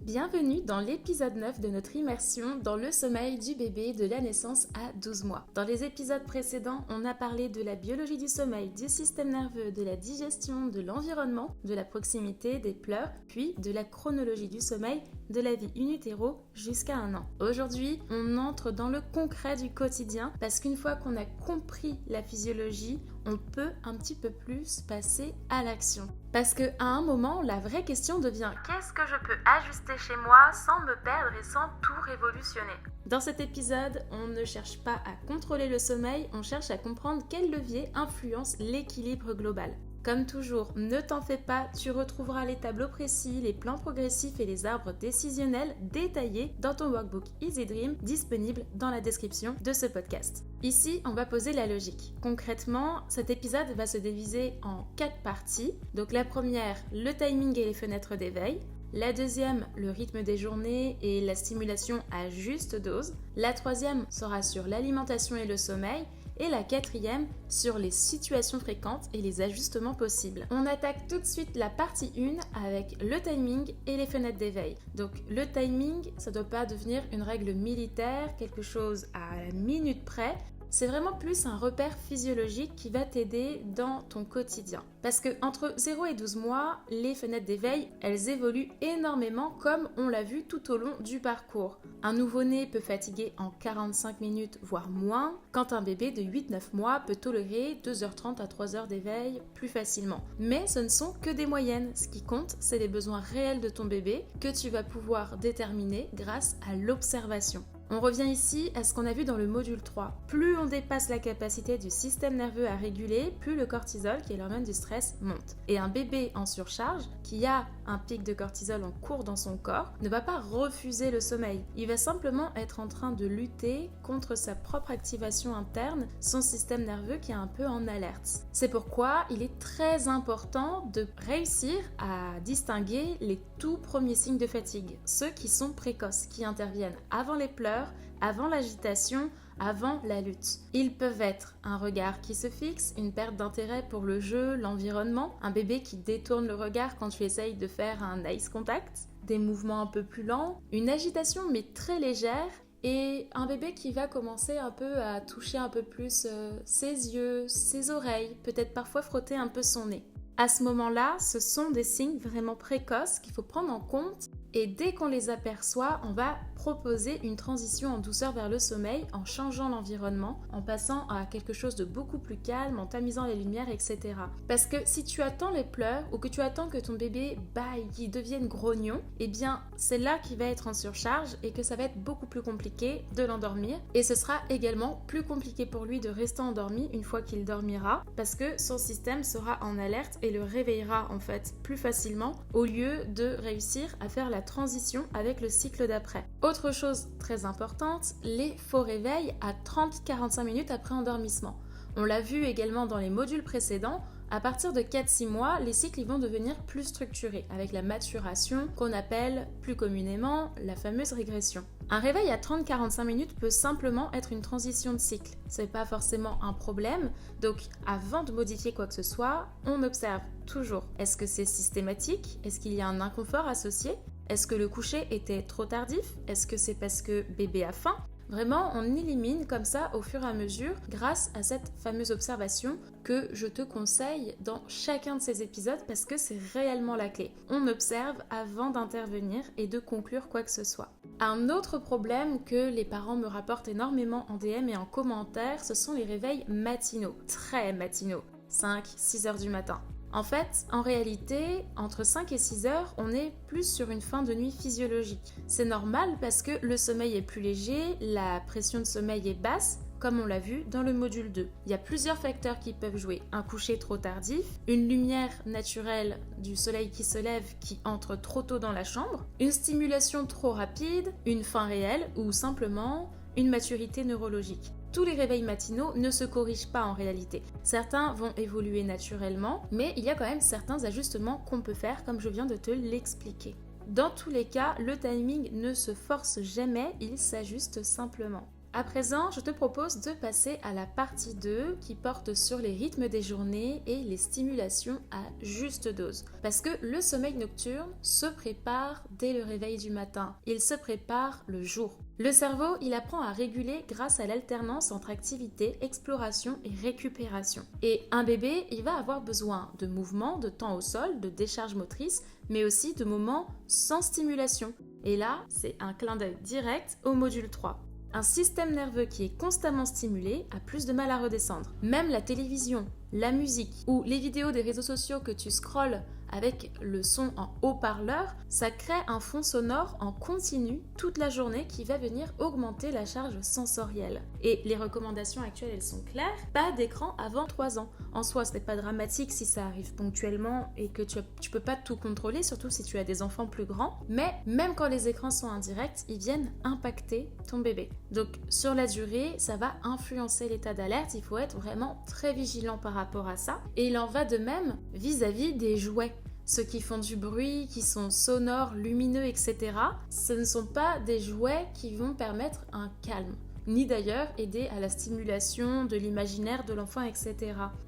Bienvenue dans l'épisode 9 de notre immersion dans le sommeil du bébé de la naissance à 12 mois. Dans les épisodes précédents, on a parlé de la biologie du sommeil, du système nerveux, de la digestion, de l'environnement, de la proximité, des pleurs, puis de la chronologie du sommeil, de la vie in utero jusqu'à 1 an. Aujourd'hui, on entre dans le concret du quotidien parce qu'une fois qu'on a compris la physiologie, on peut un petit peu plus passer à l'action. Parce qu'à un moment, la vraie question devient « Qu'est-ce que je peux ajuster chez moi sans me perdre et sans tout révolutionner ?» Dans cet épisode, on ne cherche pas à contrôler le sommeil, on cherche à comprendre quel levier influence l'équilibre global. Comme toujours, ne t'en fais pas, tu retrouveras les tableaux précis, les plans progressifs et les arbres décisionnels détaillés dans ton workbook Easy Dream disponible dans la description de ce podcast. Ici, on va poser la logique. Concrètement, cet épisode va se diviser en 4 parties. Donc la première, le timing et les fenêtres d'éveil. La deuxième, le rythme des journées et la stimulation à juste dose. La troisième sera sur l'alimentation et le sommeil. Et la quatrième, sur les situations fréquentes et les ajustements possibles. On attaque tout de suite la partie 1 avec le timing et les fenêtres d'éveil. Donc le timing, ça ne doit pas devenir une règle militaire, quelque chose à la minute près. C'est vraiment plus un repère physiologique qui va t'aider dans ton quotidien. Parce que entre 0 et 12 mois, les fenêtres d'éveil, elles évoluent énormément comme on l'a vu tout au long du parcours. Un nouveau-né peut fatiguer en 45 minutes, voire moins, quand un bébé de 8-9 mois peut tolérer 2h30 à 3h d'éveil plus facilement. Mais ce ne sont que des moyennes. Ce qui compte, c'est les besoins réels de ton bébé que tu vas pouvoir déterminer grâce à l'observation. On revient ici à ce qu'on a vu dans le module 3. Plus on dépasse la capacité du système nerveux à réguler, plus le cortisol, qui est l'hormone du stress, monte. Et un bébé en surcharge, qui a un pic de cortisol en cours dans son corps, ne va pas refuser le sommeil. Il va simplement être en train de lutter contre sa propre activation interne, son système nerveux qui est un peu en alerte. C'est pourquoi il est très important de réussir à distinguer les tout premiers signes de fatigue, ceux qui sont précoces, qui interviennent avant les pleurs, avant l'agitation, avant la lutte. Ils peuvent être un regard qui se fixe, une perte d'intérêt pour le jeu, l'environnement, un bébé qui détourne le regard quand tu essayes de faire un eye contact, des mouvements un peu plus lents, une agitation mais très légère, et un bébé qui va commencer un peu à toucher un peu plus ses yeux, ses oreilles, peut-être parfois frotter un peu son nez. À ce moment-là, ce sont des signes vraiment précoces qu'il faut prendre en compte et dès qu'on les aperçoit, on va proposer une transition en douceur vers le sommeil en changeant l'environnement, en passant à quelque chose de beaucoup plus calme, en tamisant les lumières, etc. Parce que si tu attends les pleurs ou que tu attends que ton bébé baille, qu'il devienne grognon, eh bien c'est là qu'il va être en surcharge et que ça va être beaucoup plus compliqué de l'endormir. Et ce sera également plus compliqué pour lui de rester endormi une fois qu'il dormira parce que son système sera en alerte et le réveillera en fait plus facilement au lieu de réussir à faire la transition avec le cycle d'après. Autre chose très importante, les faux réveils à 30-45 minutes après endormissement. On l'a vu également dans les modules précédents, à partir de 4-6 mois, les cycles vont devenir plus structurés, avec la maturation qu'on appelle plus communément la fameuse régression. Un réveil à 30-45 minutes peut simplement être une transition de cycle. C'est pas forcément un problème, donc avant de modifier quoi que ce soit, on observe toujours. Est-ce que c'est systématique? Est-ce qu'il y a un inconfort associé? Est-ce que le coucher était trop tardif? Est-ce que c'est parce que bébé a faim? Vraiment, on élimine comme ça au fur et à mesure grâce à cette fameuse observation que je te conseille dans chacun de ces épisodes parce que c'est réellement la clé. On observe avant d'intervenir et de conclure quoi que ce soit. Un autre problème que les parents me rapportent énormément en DM et en commentaire, ce sont les réveils matinaux, très matinaux, 5-6 heures du matin. En fait, en réalité, entre 5 et 6 heures, on est plus sur une fin de nuit physiologique. C'est normal parce que le sommeil est plus léger, la pression de sommeil est basse, comme on l'a vu dans le module 2. Il y a plusieurs facteurs qui peuvent jouer. Un coucher trop tardif, une lumière naturelle du soleil qui se lève qui entre trop tôt dans la chambre, une stimulation trop rapide, une faim réelle ou simplement une maturité neurologique. Tous les réveils matinaux ne se corrigent pas en réalité. Certains vont évoluer naturellement, mais il y a quand même certains ajustements qu'on peut faire comme je viens de te l'expliquer. Dans tous les cas, le timing ne se force jamais, il s'ajuste simplement. À présent, je te propose de passer à la partie 2 qui porte sur les rythmes des journées et les stimulations à juste dose. Parce que le sommeil nocturne se prépare dès le réveil du matin. Il se prépare le jour. Le cerveau, il apprend à réguler grâce à l'alternance entre activité, exploration et récupération. Et un bébé, il va avoir besoin de mouvements, de temps au sol, de décharge motrice, mais aussi de moments sans stimulation. Et là, c'est un clin d'œil direct au module 3. Un système nerveux qui est constamment stimulé a plus de mal à redescendre. Même la télévision, la musique ou les vidéos des réseaux sociaux que tu scrolles avec le son en haut-parleur, ça crée un fond sonore en continu toute la journée qui va venir augmenter la charge sensorielle. Et les recommandations actuelles, elles sont claires, pas d'écran avant 3 ans. En soi, ce n'est pas dramatique si ça arrive ponctuellement et que tu peux pas tout contrôler, surtout si tu as des enfants plus grands. Mais même quand les écrans sont indirects, ils viennent impacter ton bébé. Donc sur la durée, ça va influencer l'état d'alerte. Il faut être vraiment très vigilant par rapport à ça. Et il en va de même vis-à-vis des jouets. Ceux qui font du bruit, qui sont sonores, lumineux, etc. Ce ne sont pas des jouets qui vont permettre un calme, ni d'ailleurs aider à la stimulation de l'imaginaire de l'enfant, etc.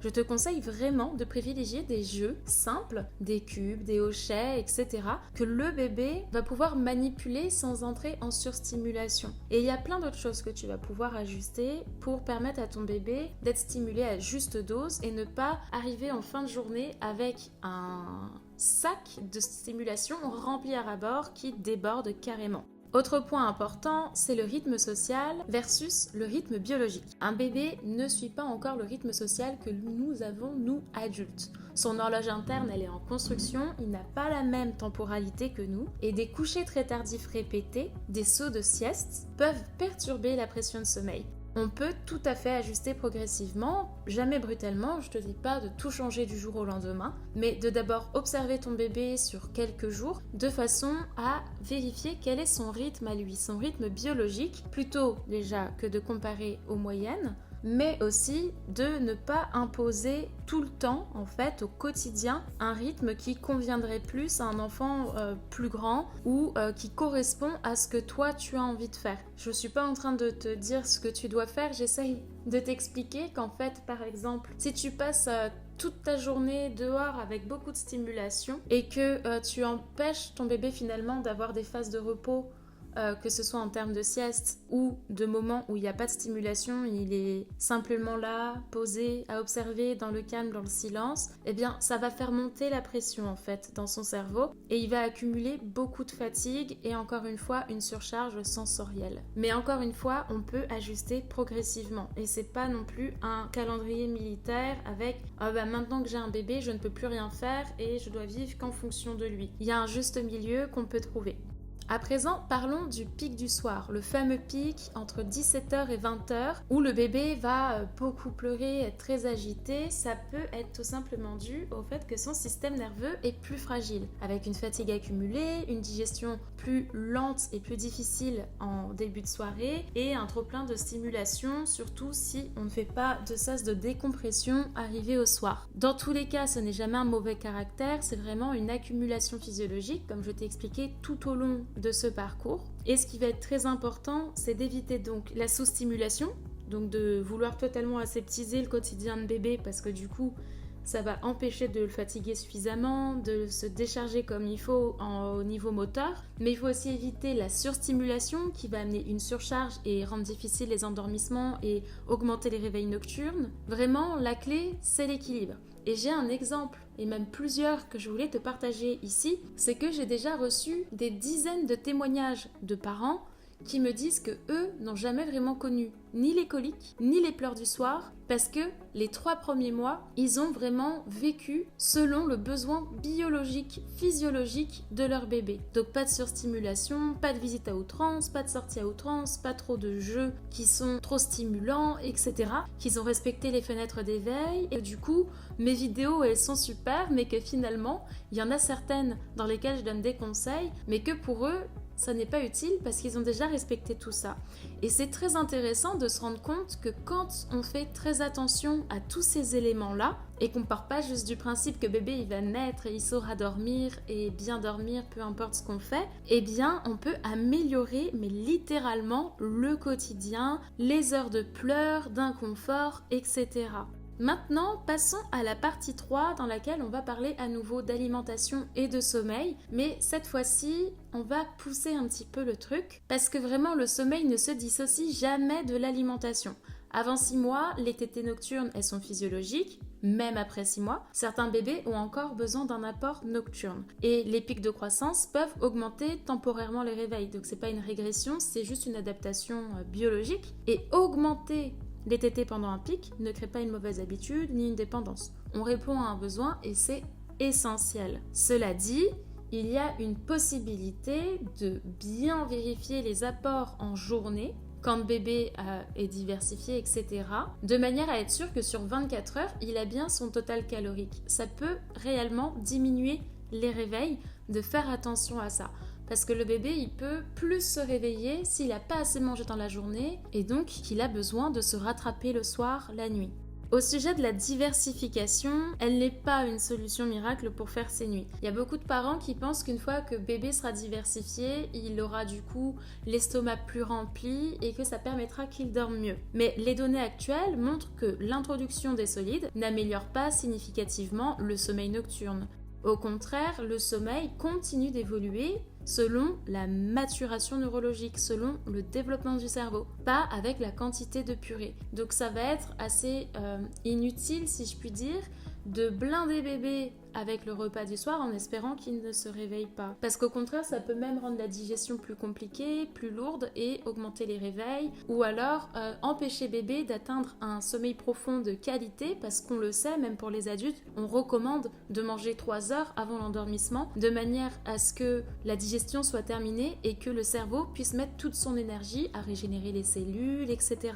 Je te conseille vraiment de privilégier des jeux simples, des cubes, des hochets, etc. que le bébé va pouvoir manipuler sans entrer en surstimulation. Et il y a plein d'autres choses que tu vas pouvoir ajuster pour permettre à ton bébé d'être stimulé à juste dose et ne pas arriver en fin de journée avec un sac de stimulation rempli à ras-bord qui déborde carrément. Autre point important, c'est le rythme social versus le rythme biologique. Un bébé ne suit pas encore le rythme social que nous avons, nous, adultes. Son horloge interne, elle est en construction, il n'a pas la même temporalité que nous, et des couchers très tardifs répétés, des sauts de sieste, peuvent perturber la pression de sommeil. On peut tout à fait ajuster progressivement, jamais brutalement, je te dis pas de tout changer du jour au lendemain, mais de d'abord observer ton bébé sur quelques jours de façon à vérifier quel est son rythme à lui, son rythme biologique, plutôt déjà que de comparer aux moyennes, mais aussi de ne pas imposer tout le temps, en fait, au quotidien, un rythme qui conviendrait plus à un enfant plus grand ou qui correspond à ce que toi, tu as envie de faire. Je ne suis pas en train de te dire ce que tu dois faire, j'essaye de t'expliquer qu'en fait, par exemple, si tu passes toute ta journée dehors avec beaucoup de stimulation et que tu empêches ton bébé finalement d'avoir des phases de repos, que ce soit en termes de sieste ou de moments où il n'y a pas de stimulation, il est simplement là, posé, à observer dans le calme, dans le silence, eh bien ça va faire monter la pression en fait dans son cerveau et il va accumuler beaucoup de fatigue et encore une fois une surcharge sensorielle. Mais encore une fois, on peut ajuster progressivement et c'est pas non plus un calendrier militaire avec maintenant que j'ai un bébé, je ne peux plus rien faire et je dois vivre qu'en fonction de lui. Il y a un juste milieu qu'on peut trouver. À présent, parlons du pic du soir, le fameux pic entre 17h et 20h où le bébé va beaucoup pleurer, être très agité. Ça peut être tout simplement dû au fait que son système nerveux est plus fragile, avec une fatigue accumulée, une digestion plus lente et plus difficile en début de soirée et un trop-plein de stimulation, surtout si on ne fait pas de sas de décompression arrivé au soir. Dans tous les cas, ce n'est jamais un mauvais caractère, c'est vraiment une accumulation physiologique, comme je t'ai expliqué tout au long de ce parcours. Et ce qui va être très important, c'est d'éviter donc la sous-stimulation, donc de vouloir totalement aseptiser le quotidien de bébé parce que du coup, ça va empêcher de le fatiguer suffisamment, de se décharger comme il faut au niveau moteur. Mais il faut aussi éviter la surstimulation qui va amener une surcharge et rendre difficile les endormissements et augmenter les réveils nocturnes. Vraiment, la clé, c'est l'équilibre. Et j'ai un exemple, et même plusieurs que je voulais te partager ici, c'est que j'ai déjà reçu des dizaines de témoignages de parents qui me disent que eux n'ont jamais vraiment connu ni les coliques, ni les pleurs du soir, parce que les 3 premiers mois, ils ont vraiment vécu selon le besoin biologique, physiologique de leur bébé. Donc pas de surstimulation, pas de visite à outrance, pas de sortie à outrance, pas trop de jeux qui sont trop stimulants, etc. Qu'ils ont respecté les fenêtres d'éveil, et du coup, mes vidéos, elles sont super, mais que finalement, il y en a certaines dans lesquelles je donne des conseils, mais que pour eux, ça n'est pas utile parce qu'ils ont déjà respecté tout ça. Et c'est très intéressant de se rendre compte que quand on fait très attention à tous ces éléments-là, et qu'on part pas juste du principe que bébé il va naître et il saura dormir et bien dormir, peu importe ce qu'on fait, eh bien on peut améliorer, mais littéralement, le quotidien, les heures de pleurs, d'inconfort, etc. Maintenant, passons à la partie 3 dans laquelle on va parler à nouveau d'alimentation et de sommeil, mais cette fois-ci, on va pousser un petit peu le truc parce que vraiment le sommeil ne se dissocie jamais de l'alimentation. Avant 6 mois, les tétées nocturnes, elles sont physiologiques, même après 6 mois. Certains bébés ont encore besoin d'un apport nocturne. Et les pics de croissance peuvent augmenter temporairement les réveils. Donc c'est pas une régression, c'est juste une adaptation biologique. Et augmenter les tétées pendant un pic ne crée pas une mauvaise habitude ni une dépendance. On répond à un besoin et c'est essentiel. Cela dit, il y a une possibilité de bien vérifier les apports en journée quand bébé est diversifié, etc. de manière à être sûr que sur 24 heures, il a bien son total calorique. Ça peut réellement diminuer les réveils, de faire attention à ça. Parce que le bébé, il peut plus se réveiller s'il n'a pas assez mangé dans la journée et donc qu'il a besoin de se rattraper le soir, la nuit. Au sujet de la diversification, elle n'est pas une solution miracle pour faire ses nuits. Il y a beaucoup de parents qui pensent qu'une fois que bébé sera diversifié, il aura du coup l'estomac plus rempli et que ça permettra qu'il dorme mieux. Mais les données actuelles montrent que l'introduction des solides n'améliore pas significativement le sommeil nocturne. Au contraire, le sommeil continue d'évoluer selon la maturation neurologique, selon le développement du cerveau, pas avec la quantité de purée. Donc ça va être assez inutile, si je puis dire, de blinder bébé avec le repas du soir en espérant qu'il ne se réveille pas. Parce qu'au contraire, ça peut même rendre la digestion plus compliquée, plus lourde et augmenter les réveils, ou alors empêcher bébé d'atteindre un sommeil profond de qualité, parce qu'on le sait, même pour les adultes, on recommande de manger 3 heures avant l'endormissement, de manière à ce que la digestion soit terminée et que le cerveau puisse mettre toute son énergie à régénérer les cellules, etc.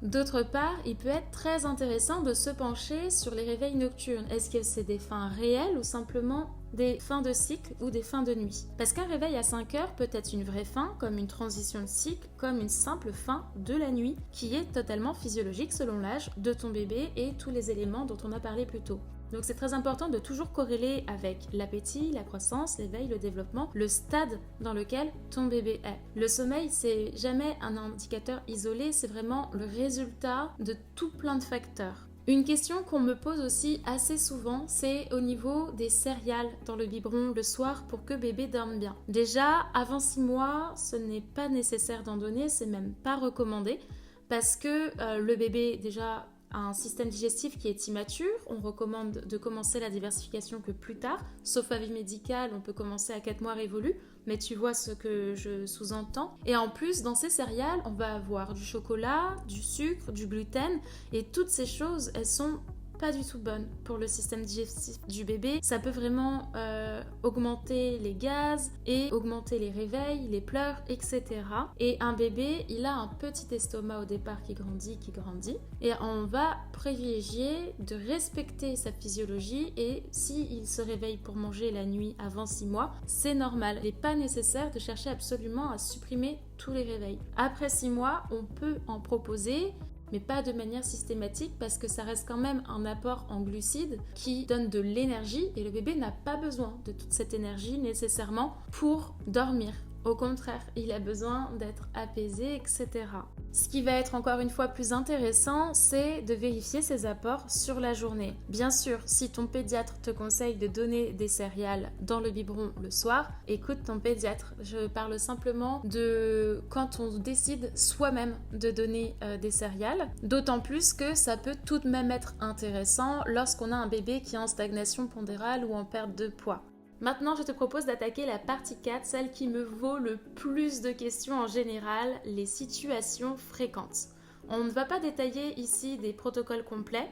D'autre part, il peut être très intéressant de se pencher sur les réveils nocturnes. Est-ce que c'est des fins réelles ou simplement des fins de cycle ou des fins de nuit? Parce qu'un réveil à 5 heures peut être une vraie fin, comme une transition de cycle, comme une simple fin de la nuit, qui est totalement physiologique selon l'âge de ton bébé et tous les éléments dont on a parlé plus tôt. Donc c'est très important de toujours corréler avec l'appétit, la croissance, l'éveil, le développement, le stade dans lequel ton bébé est. Le sommeil, c'est jamais un indicateur isolé, c'est vraiment le résultat de tout plein de facteurs. Une question qu'on me pose aussi assez souvent, c'est au niveau des céréales dans le biberon le soir pour que bébé dorme bien. Déjà, avant 6 mois, ce n'est pas nécessaire d'en donner, c'est même pas recommandé parce que le bébé déjà un système digestif qui est immature, on recommande de commencer la diversification que plus tard, sauf avis médical, on peut commencer à 4 mois révolus, mais tu vois ce que je sous-entends. Et en plus, dans ces céréales, on va avoir du chocolat, du sucre, du gluten, et toutes ces choses, elles sont pas du tout bonne pour le système digestif du bébé. Ça peut vraiment augmenter les gaz et augmenter les réveils, les pleurs, etc. Et un bébé, il a un petit estomac au départ qui grandit. Et on va privilégier de respecter sa physiologie et s'il se réveille pour manger la nuit avant 6 mois, c'est normal. Il n'est pas nécessaire de chercher absolument à supprimer tous les réveils. Après 6 mois, on peut en proposer, mais pas de manière systématique parce que ça reste quand même un apport en glucides qui donne de l'énergie et le bébé n'a pas besoin de toute cette énergie nécessairement pour dormir. Au contraire, il a besoin d'être apaisé, etc. Ce qui va être encore une fois plus intéressant, c'est de vérifier ses apports sur la journée. Bien sûr, si ton pédiatre te conseille de donner des céréales dans le biberon le soir, écoute ton pédiatre. Je parle simplement de quand on décide soi-même de donner des céréales. D'autant plus que ça peut tout de même être intéressant lorsqu'on a un bébé qui est en stagnation pondérale ou en perte de poids. Maintenant, je te propose d'attaquer la partie 4, celle qui me vaut le plus de questions en général, les situations fréquentes. On ne va pas détailler ici des protocoles complets,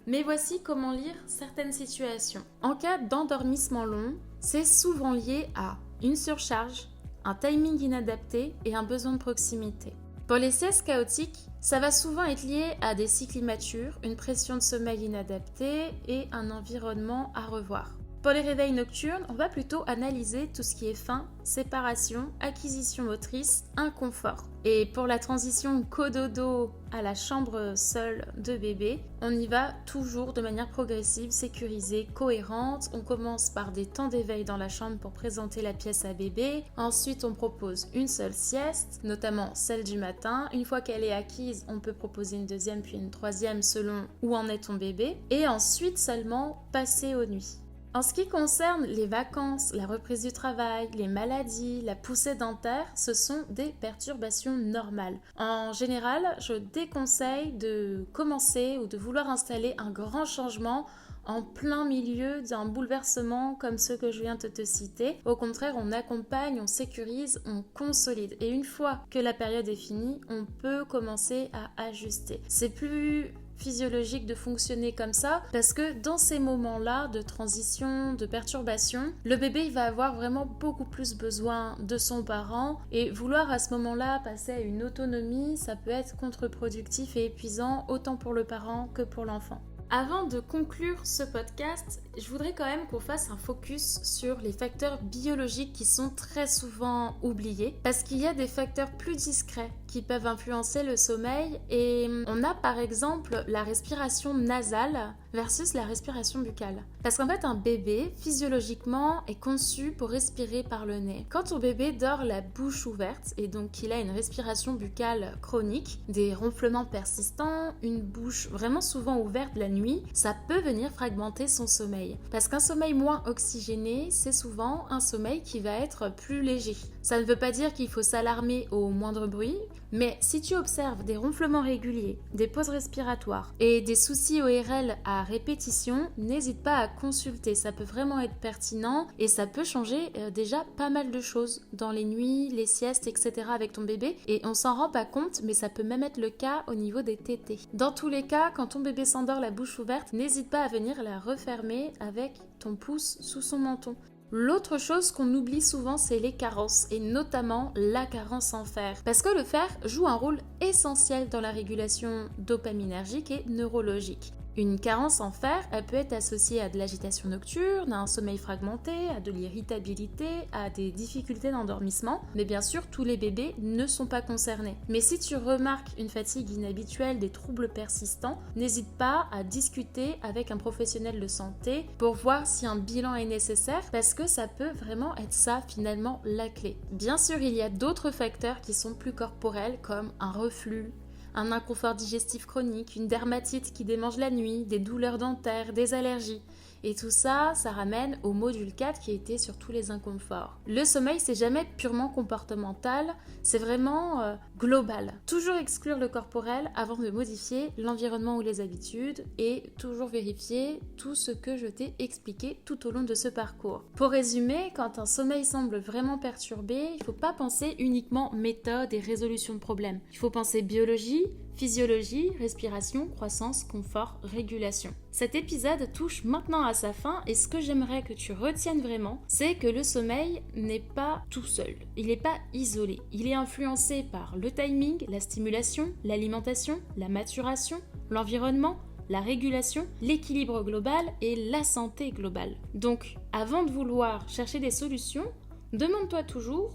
mais voici comment lire certaines situations. En cas d'endormissement long, c'est souvent lié à une surcharge, un timing inadapté et un besoin de proximité. Pour les siestes chaotiques, ça va souvent être lié à des cycles immatures, une pression de sommeil inadaptée et un environnement à revoir. Pour les réveils nocturnes, on va plutôt analyser tout ce qui est faim, séparation, acquisition motrice, inconfort. Et pour la transition cododo à la chambre seule de bébé, on y va toujours de manière progressive, sécurisée, cohérente. On commence par des temps d'éveil dans la chambre pour présenter la pièce à bébé. Ensuite, on propose une seule sieste, notamment celle du matin. Une fois qu'elle est acquise, on peut proposer une deuxième puis une troisième selon où en est ton bébé. Et ensuite seulement passer aux nuits. En ce qui concerne les vacances, la reprise du travail, les maladies, la poussée dentaire, ce sont des perturbations normales. En général, je déconseille de commencer ou de vouloir installer un grand changement en plein milieu d'un bouleversement comme ceux que je viens de te citer. Au contraire, on accompagne, on sécurise, on consolide. Et une fois que la période est finie, on peut commencer à ajuster. C'est plus physiologique de fonctionner comme ça parce que dans ces moments-là de transition, de perturbation, le bébé il va avoir vraiment beaucoup plus besoin de son parent et vouloir à ce moment-là passer à une autonomie, ça peut être contre-productif et épuisant autant pour le parent que pour l'enfant. Avant de conclure ce podcast, je voudrais quand même qu'on fasse un focus sur les facteurs biologiques qui sont très souvent oubliés parce qu'il y a des facteurs plus discrets qui peuvent influencer le sommeil et on a par exemple la respiration nasale versus la respiration buccale. Parce qu'en fait un bébé physiologiquement est conçu pour respirer par le nez. Quand ton bébé dort la bouche ouverte et donc qu'il a une respiration buccale chronique, des ronflements persistants, une bouche vraiment souvent ouverte la nuit, ça peut venir fragmenter son sommeil. Parce qu'un sommeil moins oxygéné, c'est souvent un sommeil qui va être plus léger. Ça ne veut pas dire qu'il faut s'alarmer au moindre bruit, mais si tu observes des ronflements réguliers, des pauses respiratoires et des soucis ORL à répétition, n'hésite pas à consulter, ça peut vraiment être pertinent et ça peut changer déjà pas mal de choses dans les nuits, les siestes, etc. avec ton bébé et on s'en rend pas compte, mais ça peut même être le cas au niveau des tétés. Dans tous les cas, quand ton bébé s'endort la bouche ouverte, n'hésite pas à venir la refermer avec ton pouce sous son menton. L'autre chose qu'on oublie souvent, c'est les carences, et notamment la carence en fer. Parce que le fer joue un rôle essentiel dans la régulation dopaminergique et neurologique. Une carence en fer, elle peut être associée à de l'agitation nocturne, à un sommeil fragmenté, à de l'irritabilité, à des difficultés d'endormissement. Mais bien sûr, tous les bébés ne sont pas concernés. Mais si tu remarques une fatigue inhabituelle, des troubles persistants, n'hésite pas à discuter avec un professionnel de santé pour voir si un bilan est nécessaire parce que ça peut vraiment être ça finalement la clé. Bien sûr, il y a d'autres facteurs qui sont plus corporels comme un reflux, un inconfort digestif chronique, une dermatite qui démange la nuit, des douleurs dentaires, des allergies. Et tout ça, ça ramène au module 4 qui était sur tous les inconforts. Le sommeil, c'est jamais purement comportemental, c'est vraiment global. Toujours exclure le corporel avant de modifier l'environnement ou les habitudes et toujours vérifier tout ce que je t'ai expliqué tout au long de ce parcours. Pour résumer, quand un sommeil semble vraiment perturbé, il ne faut pas penser uniquement méthode et résolution de problèmes. Il faut penser biologie, physiologie, respiration, croissance, confort, régulation. Cet épisode touche maintenant à sa fin et ce que j'aimerais que tu retiennes vraiment, c'est que le sommeil n'est pas tout seul. Il n'est pas isolé. Il est influencé par le timing, la stimulation, l'alimentation, la maturation, l'environnement, la régulation, l'équilibre global et la santé globale. Donc, avant de vouloir chercher des solutions, demande-toi toujours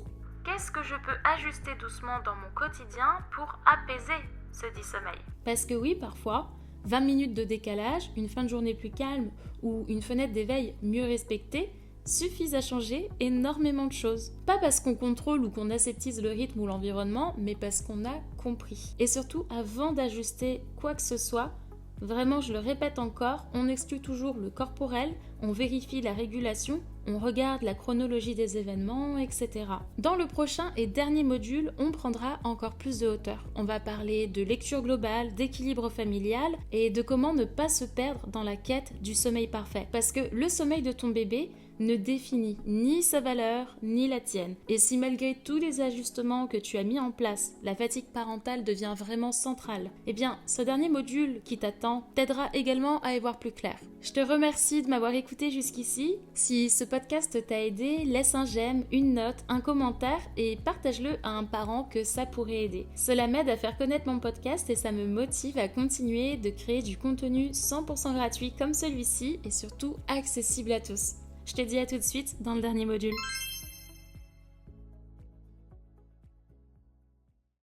qu'est-ce que je peux ajuster doucement dans mon quotidien pour apaiser ce dissommeil. Parce que oui, parfois, 20 minutes de décalage, une fin de journée plus calme ou une fenêtre d'éveil mieux respectée suffisent à changer énormément de choses. Pas parce qu'on contrôle ou qu'on aseptise le rythme ou l'environnement, mais parce qu'on a compris. Et surtout, avant d'ajuster quoi que ce soit, vraiment, je le répète encore, on exclut toujours le corporel, on vérifie la régulation, on regarde la chronologie des événements, etc. Dans le prochain et dernier module, on prendra encore plus de hauteur. On va parler de lecture globale, d'équilibre familial et de comment ne pas se perdre dans la quête du sommeil parfait. Parce que le sommeil de ton bébé ne définit ni sa valeur ni la tienne. Et si malgré tous les ajustements que tu as mis en place, la fatigue parentale devient vraiment centrale, eh bien ce dernier module qui t'attend t'aidera également à y voir plus clair. Je te remercie de m'avoir écouté jusqu'ici. Si ce podcast t'a aidé, laisse un j'aime, une note, un commentaire et partage-le à un parent que ça pourrait aider. Cela m'aide à faire connaître mon podcast et ça me motive à continuer de créer du contenu 100% gratuit comme celui-ci et surtout accessible à tous. Je te dis à tout de suite dans le dernier module.